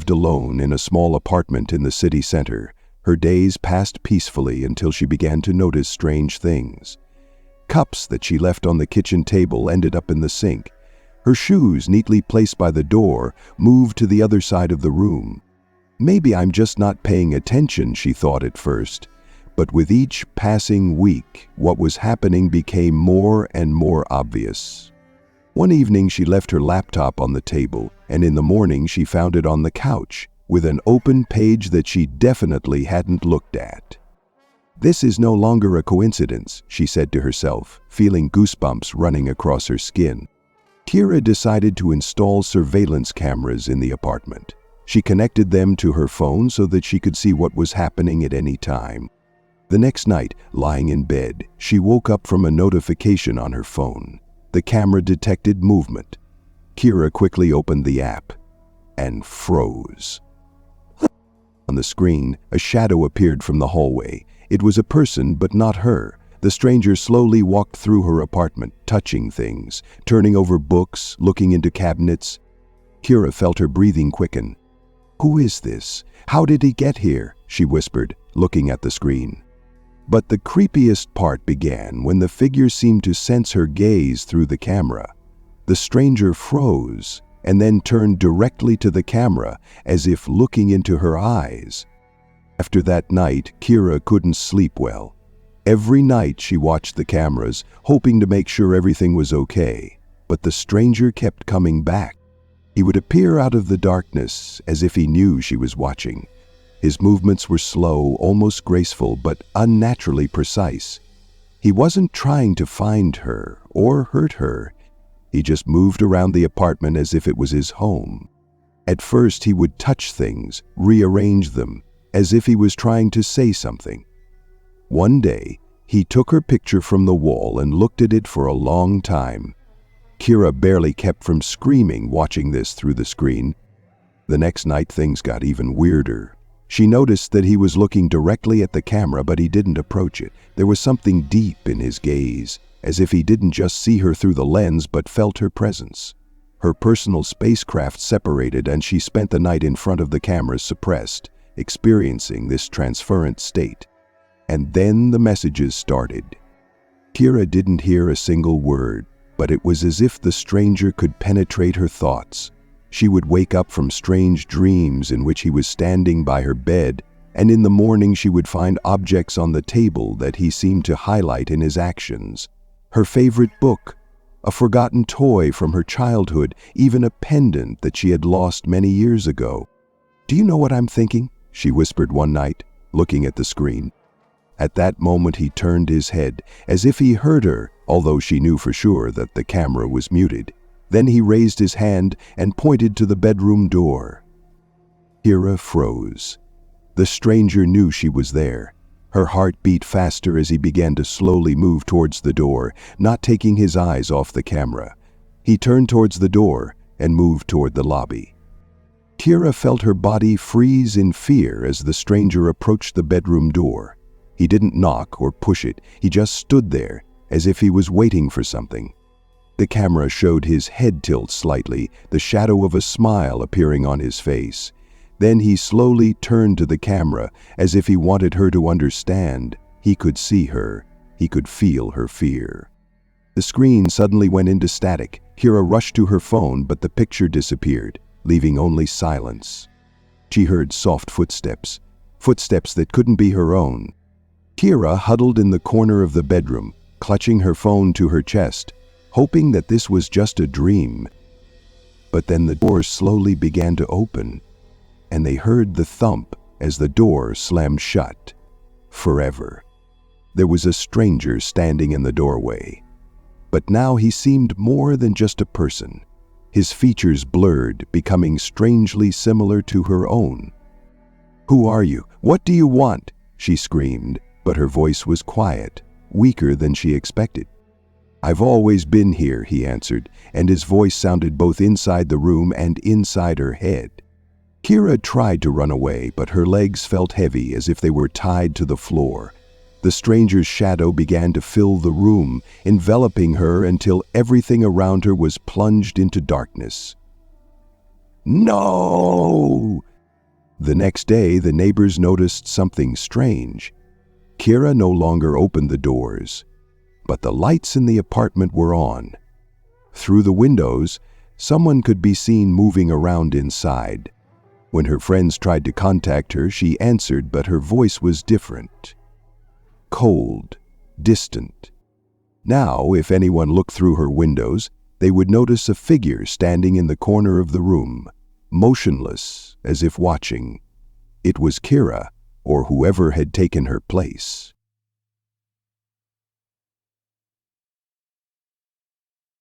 lived alone in a small apartment in the city center. Her days passed peacefully until she began to notice strange things. Cups that she left on the kitchen table ended up in the sink. Her shoes, neatly placed by the door, moved to the other side of the room. Maybe I'm just not paying attention, she thought at first. But with each passing week, what was happening became more and more obvious. One evening she left her laptop on the table, and in the morning she found it on the couch, with an open page that she definitely hadn't looked at. This is no longer a coincidence, she said to herself, feeling goosebumps running across her skin. Kira decided to install surveillance cameras in the apartment. She connected them to her phone so that she could see what was happening at any time. The next night, lying in bed, she woke up from a notification on her phone. The camera detected movement. Kira quickly opened the app and froze. On the screen, a shadow appeared from the hallway. It was a person, but not her. The stranger slowly walked through her apartment, touching things, turning over books, looking into cabinets. Kira felt her breathing quicken. "Who is this? How did he get here?" she whispered, looking at the screen. But the creepiest part began when the figure seemed to sense her gaze through the camera. The stranger froze and then turned directly to the camera, as if looking into her eyes. After that night, Kira couldn't sleep well. Every night she watched the cameras, hoping to make sure everything was okay. But the stranger kept coming back. He would appear out of the darkness as if he knew she was watching. His movements were slow, almost graceful, but unnaturally precise. He wasn't trying to find her or hurt her. He just moved around the apartment as if it was his home. At first he would touch things, rearrange them, as if he was trying to say something. One day, he took her picture from the wall and looked at it for a long time. Kira barely kept from screaming watching this through the screen. The next night things got even weirder. She noticed that he was looking directly at the camera, but he didn't approach it. There was something deep in his gaze, as if he didn't just see her through the lens but felt her presence. Her personal spacecraft separated and she spent the night in front of the cameras suppressed, experiencing this transferent state. And then the messages started. Kira didn't hear a single word, but it was as if the stranger could penetrate her thoughts. She would wake up from strange dreams in which he was standing by her bed, and in the morning she would find objects on the table that he seemed to highlight in his actions. Her favorite book, a forgotten toy from her childhood, even a pendant that she had lost many years ago. "Do you know what I'm thinking?" she whispered one night, looking at the screen. At that moment he turned his head, as if he heard her, although she knew for sure that the camera was muted. Then he raised his hand and pointed to the bedroom door. Kira froze. The stranger knew she was there. Her heart beat faster as he began to slowly move towards the door, not taking his eyes off the camera. He turned towards the door and moved toward the lobby. Kira felt her body freeze in fear as the stranger approached the bedroom door. He didn't knock or push it, he just stood there, as if he was waiting for something. The camera showed his head tilt slightly, the shadow of a smile appearing on his face. Then he slowly turned to the camera, as if he wanted her to understand. He could see her. He could feel her fear. The screen suddenly went into static. Kira rushed to her phone, but the picture disappeared, leaving only silence. She heard soft footsteps, footsteps that couldn't be her own. Kira huddled in the corner of the bedroom, clutching her phone to her chest, hoping that this was just a dream. But then the door slowly began to open, and they heard the thump as the door slammed shut. Forever. There was a stranger standing in the doorway. But now he seemed more than just a person. His features blurred, becoming strangely similar to her own. "Who are you? What do you want?" she screamed, but her voice was quiet, weaker than she expected. "I've always been here," he answered, and his voice sounded both inside the room and inside her head. Kira tried to run away, but her legs felt heavy as if they were tied to the floor. The stranger's shadow began to fill the room, enveloping her until everything around her was plunged into darkness. "No!" The next day, the neighbors noticed something strange. Kira no longer opened the doors, but the lights in the apartment were on. Through the windows, someone could be seen moving around inside. When her friends tried to contact her, she answered, but her voice was different. Cold, distant. Now, if anyone looked through her windows, they would notice a figure standing in the corner of the room, motionless, as if watching. It was Kira, or whoever had taken her place.